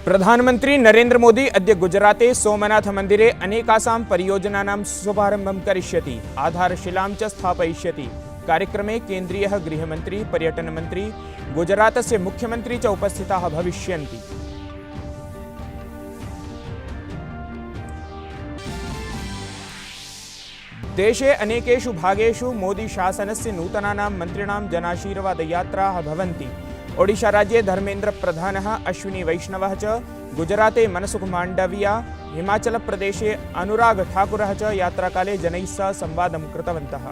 प्रधानमंत्री नरेंद्र मोदी अद्य गुजराते सोमनाथ मंदिरे अनेकासां परियोजनानां शुभारम्भं करिष्यति। आधारशिलां च स्थापयिष्यति। कार्यक्रमे केन्द्रीयः गृहमन्त्री, पर्यटनमन्त्री, गुजरातस्य मुख्यमन्त्री च उपस्थिताः भविष्यन्ति। देशे अनेकेषु भागेषु मोदी शासनस्य नूतनानां मन्त्रिणां जनाशीर्वादयात्राः भवन्ति। ओडिशा राज्ये धर्मेन्द्र प्रधानः, अश्विनी वैष्णवः च, गुजराते मनसुख माण्डविया, हिमाचल प्रदेशे अनुराग ठाकुरः च यात्राकाले जनैः सह संवादं कृतवन्तः।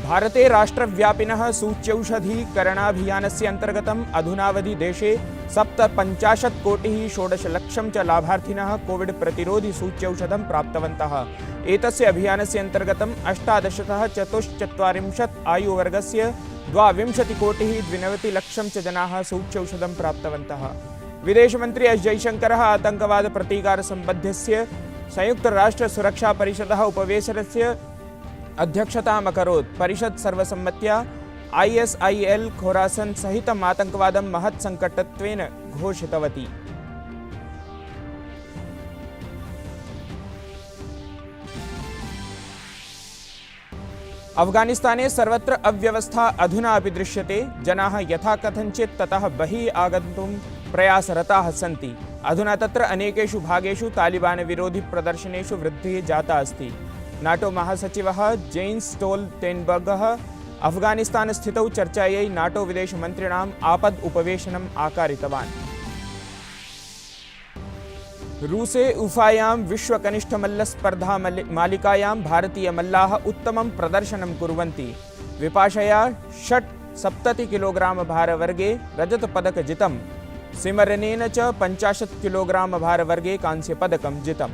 भारते राष्ट्रव्यापिनः सूच्यौषधीकरणाभियानस्य अन्तर्गतम् अधुनावधि देशे 57 कोटिः 16 लक्षं च लाभार्थिनः कोविड प्रतिरोधि सूच्यौषधं प्राप्तवन्तः। एतस्य अभियानस्य अन्तर्गतम् 18तः 44 आयुवर्गस्य 22 कोटिः 92 लक्षं च जनाः सूच्यौषधं प्राप्तवन्तः। विदेशमन्त्री एस जयशङ्करः आतङ्कवाद प्रतीकार सम्बद्धस्य संयुक्तराष्ट्रसुरक्षापरिषदः उपवेशनस्य अध्यक्षताम् अकरोत्। परिषद सर्वसम्मत्या ISIL खोरासन सहितम् आतङ्कवादं महत् संकटत्वेन घोषितवती। अफगानिस्ताने सर्वत्र अव्यवस्था अधुना अपि दृश्यते। जनाः यथा कथञ्चित् ततः बहिः आगन्तुं प्रयासरताः सन्ति। अधुना तत्र अनेकेषु भागेषु तालिबान विरोधि प्रदर्शनेषु वृद्धिः जाता अस्ति। नाटो महासचिवः जेन्स् स्टोल्टेन्बर्गः अफगानिस्तान स्थितौ चर्चायै नाटो विदेशमन्त्रिणाम् आपद् उपवेशनम् आकारितवान्। रूसे उफायां विश्वकनिष्ठमल्लस्पर्धा मालिकायां भारतीयमल्लाः उत्तमं प्रदर्शनं कुर्वन्ति। विपाशया 70 किलोग्राम भारवर्गे रजतपदक जितम्। सिमरनेन च 50 किलोग्राम भारवर्गे कांस्यपदकं जितम्।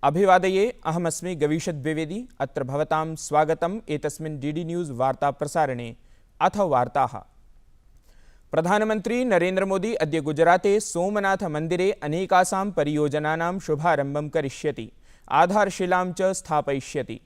अभिवादये, अहमस्मि गवीशद् द्विवेदी। अत्र भवतां स्वागतम् एतस्मिन् डीडी न्यूज़ वार्ता प्रसारणे। अथ वार्ताः। प्रधानमन्त्री नरेंद्र मोदी अद्य गुजराते सोमनाथ मन्दिरे अनेकासां परियोजनानां शुभारम्भं करिष्यति। आधारशिलां च स्थापयिष्यति।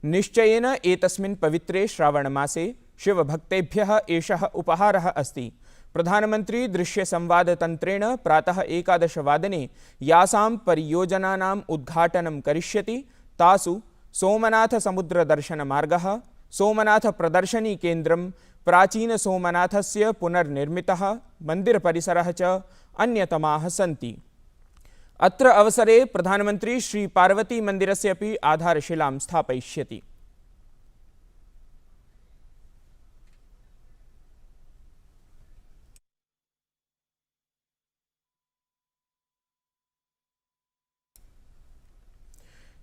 निश्चयेन एतस्मिन् पवित्रे श्रावणमासे शिवभक्तेभ्यः एषः उपहारः अस्ति। प्रधानमन्त्री दृश्यसंवादतन्त्रेण प्रातः 11 वादने यासां परियोजनानाम् उद्घाटनं करिष्यति तासु सोमनाथसमुद्रदर्शनमार्गः, सोमनाथप्रदर्शनीकेन्द्रं, प्राचीनसोमनाथस्य पुनर्निर्मितः मन्दिरपरिसरः च अन्यतमाः सन्ति। अत्र अवसरे प्रधानमन्त्री श्रीपार्वतीमन्दिरस्य अपि आधारशिलां स्थापयिष्यति।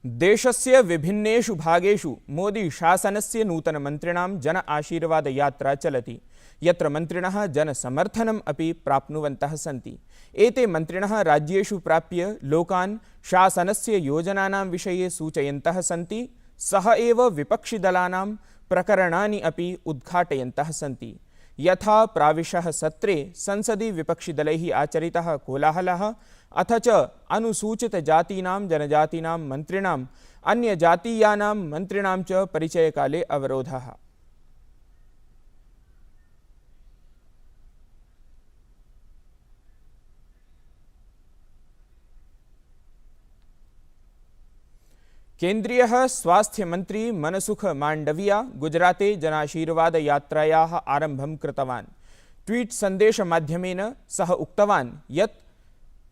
देशस्य विभिन्नेषु भागेषु मोदी शासनस्य नूतनमन्त्रिणां जन आशीर्वादयात्रा चलति, यत्र मन्त्रिणः जनसमर्थनम् अपि प्राप्नुवन्तः सन्ति। एते मन्त्रिणः राज्येषु प्राप्य लोकान् शासनस्य योजनानां विषये सूचयन्तः सन्ति। सह एव विपक्षिदलानां प्रकरणानि अपि उद्घाटयन्तः सन्ति। यथा प्राविशः सत्रे संसदि विपक्षिदलैः आचरितः कोलाहलः, अथ च अनुसूचितजातीनां जनजातीनां मन्त्रिणाम् अन्यजातीयानां मन्त्रिणां च परिचयकाले अवरोधः। केन्द्रीयः स्वास्थ्यमन्त्री मनसुख माण्डविया गुजराते जनाशीर्वादयात्रायाः आरम्भं कृतवान्। ट्वीट् सन्देशमाध्यमेन सः उक्तवान् यत्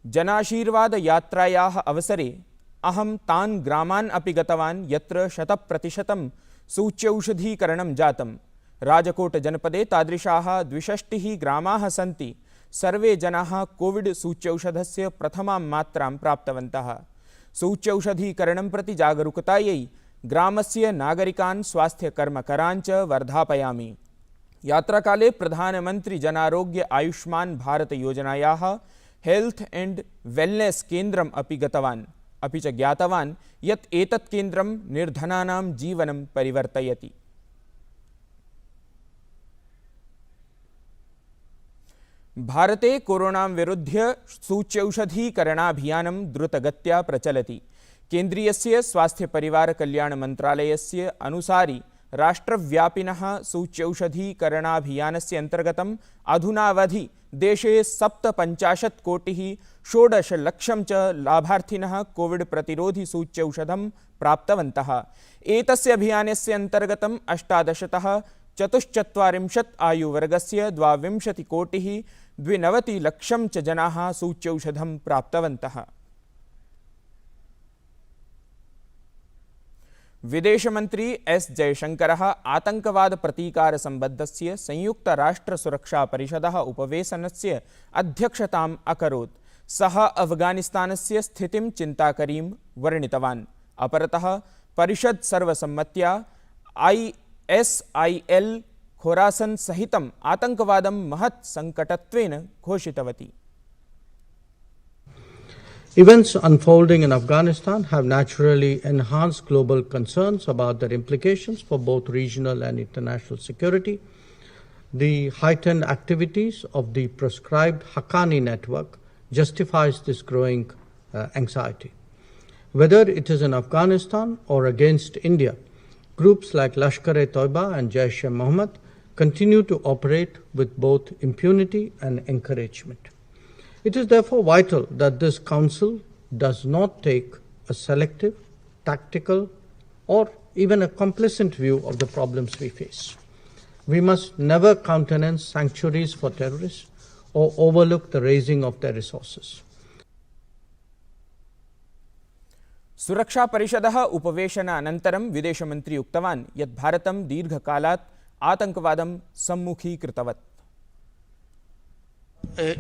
जनाशीर्वादयात्रायाः अवसरे अहं तान् ग्रामान् अपि गतवान् यत्र 100% सूच्यौषधीकरणं जातम्। राजकोटजनपदे तादृशाः 62 ग्रामाः सन्ति। सर्वे जनाः कोविड सूच्यौषधस्य प्रथमां मात्रां प्राप्तवन्तः। सूच्यौषधीकरणं प्रति जागरूकतायै ग्रामस्य नागरिकान् स्वास्थ्यकर्मकरान् च वर्धापयामि। यात्राकाले प्रधानमन्त्री जनारोग्य आयुष्मान् भारत योजनायाः हेल्थ एंड वेलनेस केन्द्रम् अपि गतवान्। अपि च ज्ञातवान् यत् एतत् केन्द्रं निर्धनानां जीवनं परिवर्तयति। भारते कोरोनां विरुध्य सूच्यौषधीकरणाभियानं द्रुतगत्या प्रचलति। केन्द्रीयस्य स्वास्थ्य परिवार कल्याण मन्त्रालयस्य अनुसारि राष्ट्रव्यापिनः सूच्यौषधीकरणाभियानस्य अन्तर्गतम् अधुनावधि देशे 57 कोटिः 16 लक्षं च लाभार्थिनः कोविड प्रतिरोधि सूच्यौषधं प्राप्तवन्तः। एतस्य अभियानस्य अन्तर्गतम् 18 तः 44 आयुवर्गस्य 22 कोटिः 92 लक्षं च जनाः सूच्यौषधं प्राप्तवन्तः। विदेशमन्त्री एस जयशंकरः आतंकवाद प्रतीकार संबद्धस्य संयुक्तराष्ट्रसुरक्षापरिषदः उपवेशनस्य अध्यक्षताम् अकरोत्। सः अफगानिस्तानस्य स्थितिं चिन्ताकरीं वर्णितवान्। अपरतः परिषद् सर्वसम्मत्या ISIL खोरासन् सहितम् आतंकवादं महत् संकटत्वेन घोषितवती। Events unfolding in Afghanistan have naturally enhanced global concerns about their implications for both regional and international security. The heightened activities of the proscribed Haqqani network justifies this growing anxiety. Whether it is in Afghanistan or against India, groups like Lashkar-e-Toiba and Jaish-e-Mohammed continue to operate with both impunity and encouragement. It is therefore vital that this Council does not take a selective, tactical, or even a complacent view of the problems we face. We must never countenance sanctuaries for terrorists or overlook the raising of their resources. सुरक्षा परिषदः उपवेशनानन्तरं विदेशमन्त्री उक्तवान् यत् भारतं दीर्घकालात् आतंकवादं सम्मुखीकृतवत्।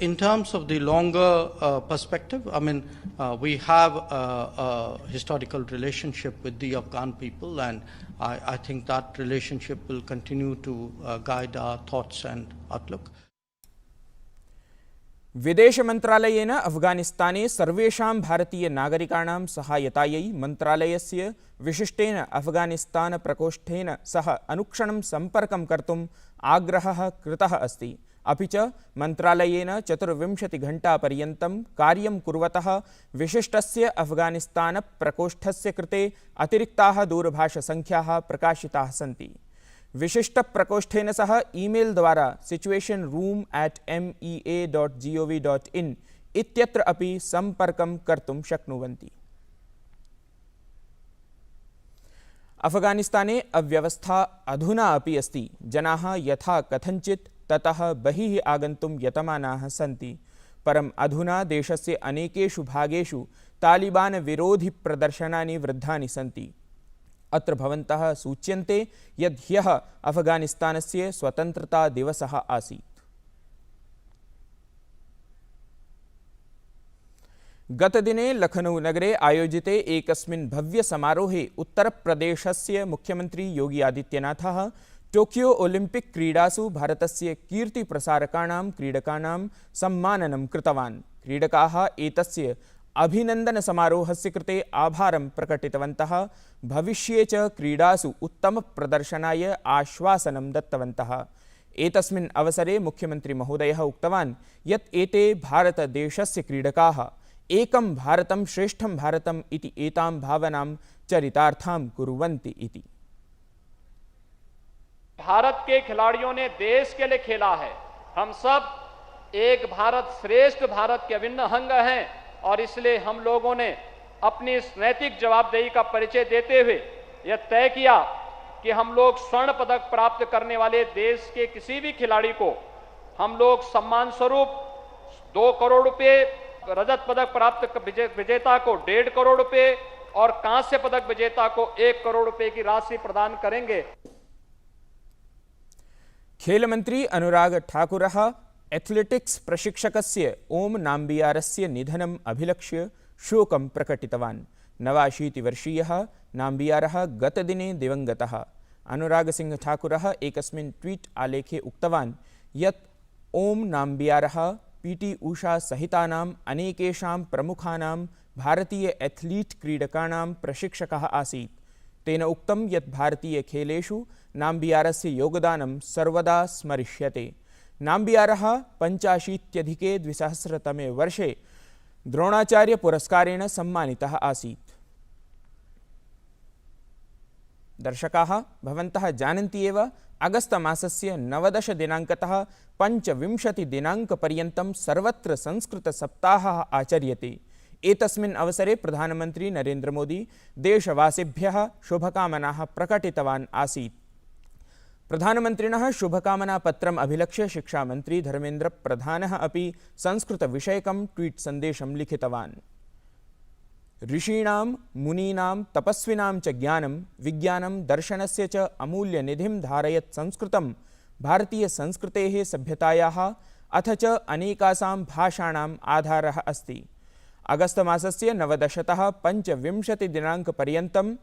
In terms of the longer perspective, I mean, we have a historical relationship with the Afghan people, and I think that relationship will continue to guide our thoughts and outlook. विदेशमन्त्रालयेन अफगानिस्ताने सर्वेषां भारतीयनागरिकाणां सहायतायै मन्त्रालयस्य विशिष्टेन अफगानिस्तानप्रकोष्ठेन सह अनुक्षणं सम्पर्कं कर्तुम् आग्रहः कृतः अस्ति। अपि च मन्त्रालयेन 24 घण्टापर्यन्तं कार्यं कुर्वतः विशिष्टस्य अफगानिस्तानप्रकोष्ठस्य कृते अतिरिक्ताः दूरभाषसङ्ख्याः प्रकाशिताः सन्ति। विशिष्टप्रकोष्ठेन सह ईमेल द्वारा situation@mea.gov.in इत्यत्र अपि सम्पर्कं कर्तुं शक्नुवन्ति। अफगानिस्ताने अव्यवस्था अधुना अपि अस्ति। जनाः यथा कथञ्चित् ततः बहिः आगन्तुं यतमानाः सन्ति। परम् अधुना देशस्य अनेकेषु भागेषु तालिबान विरोधि प्रदर्शनानि वृद्धानि सन्ति। अत्र भवन्तः सूच्यन्ते यत् ह्यः अफगानिस्तानस्य स्वतन्त्रता दिवसः आसीत्। गतदिने लखनऊ नगरे आयोजिते एकस्मिन् भव्यसमारोहे उत्तरप्रदेशस्य मुख्यमन्त्री योगी आदित्यनाथः टोकियो ओलिम्पिक् क्रीडासु भारतस्य कीर्तिप्रसारकाणां क्रीडकानां सम्माननं कृतवान्। क्रीडकाः एतस्य अभिनन्दनसमारोहस्य कृते आभारं प्रकटितवन्तः। भविष्ये च क्रीडासु उत्तमप्रदर्शनाय आश्वासनं दत्तवन्तः। एतस्मिन् अवसरे मुख्यमन्त्री महोदयः उक्तवान् यत् एते भारतदेशस्य क्रीडकाः एकं भारतं श्रेष्ठं भारतम् इति एतां भावनां चरितार्थां कुर्वन्ति इति। भारत के खिलाड़ियों ने देश के लिए खेला है। हम सब एक भारत श्रेष्ठ भारत के अभिन्न अंग हैं और इसलिए हम लोगों ने अपनी इस नैतिक जवाबदेही का परिचय देते हुए यह तय किया कि हम लोग स्वर्ण पदक प्राप्त करने वाले देश के किसी भी खिलाड़ी को हम लोग सम्मान स्वरूप 2 करोड़ रुपए, रजत पदक प्राप्त विजेता को 1.5 करोड़ रुपए और कांस्य पदक विजेता को 1 करोड़ रुपए की राशि प्रदान करेंगे। खेल मंत्री अनुराग ठाकुरः एथलेटिक्स प्रशिक्षकस्य ओम नाम्बियारस्य निधनम् अभिलक्ष्य शोकं प्रकटितवान्। 89 वर्षीयः नाम्बियारः गतदिने दिवङ्गतः। अनुराग सिंह ठाकुरः एकस्मिन् ट्वीट आलेखे उक्तवान् यत् ओम नाम्बियारः पीटी उषा सहितानाम् अनेकेषां प्रमुखानां भारतीय एथलीट क्रीडकाणां प्रशिक्षकः आसीत्। तेन उक्तं यत् भारतीयखेलेषु नाम्बियारस्य योगदानं सर्वदा स्मरिष्यते। नाम्बियारः 85-2000 वर्षे द्रोणाचार्य पुरस्कारेण सम्मानितः आसीत्। दर्शकाः भवन्तः जानन्ति एव अगस्त मासस्य 19 दिनाङ्कतः 25 दिनाङ्कपर्यन्तं सर्वत्र संस्कृतसप्ताहः आचर्यते। एतस्मिन् अवसरे प्रधानमन्त्री नरेन्द्र मोदी देशवासिभ्यः शुभकामनाः प्रकटितवान् आसीत्। प्रधानमन्त्रिणः शुभकामनापत्रम् अभिलक्ष्य शिक्षामन्त्री धर्मेन्द्र प्रधानः अपि संस्कृतविषयकं ट्वीट् सन्देशं लिखितवान्। ऋषीणां मुनीनां तपस्विनां च ज्ञानं विज्ञानं दर्शनस्य च अमूल्यनिधिं धारयत् संस्कृतं भारतीयसंस्कृतेः सभ्यतायाः अथ च अनेकासां भाषाणाम् आधारः अस्ति। अगस्तमासस्य 19तः 25 दिनाङ्कपर्यन्तम्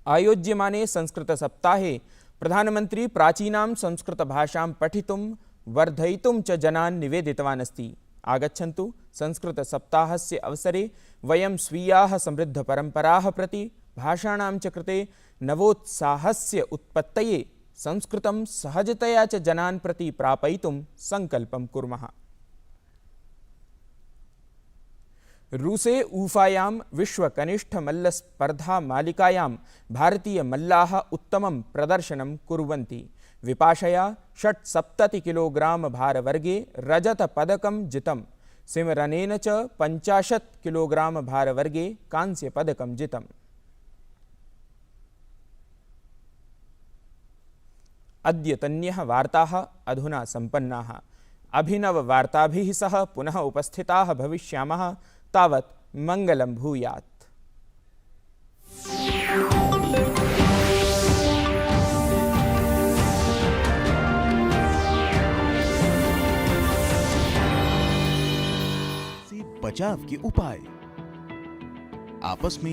आयोज्यमाने संस्कृतसप्ताहे प्रधानमन्त्री प्राचीनां संस्कृतभाषां पठितुं वर्धयितुं च जनान् निवेदितवान् अस्ति। आगच्छन्तु संस्कृतसप्ताहस्य अवसरे वयं स्वीयाः समृद्धपरम्पराः प्रति भाषाणां च कृते नवोत्साहस्य उत्पत्तये संस्कृतं सहजतया च जनान् प्रति प्रापयितुं सङ्कल्पं कुर्मः। रूसे ऊफायां विश्वकनिष्ठमल्लस्पर्धामालिकायां भारतीयमल्लाः उत्तमं प्रदर्शनं कुर्वन्ति। विपाशया 76 किलोग्राम भारवर्गे रजतपदकं जितं। सिमरनेन च 50 किलोग्राम भारवर्गे कांस्यपदकं जितम्। अद्यतन्यः वार्ताः अधुना सम्पन्नाः। अभिनववार्ताभिः सह पुनः उपस्थिताः भविष्यामः। तावत् मङ्गलं भूयात्। बचाव के उपाय आपस में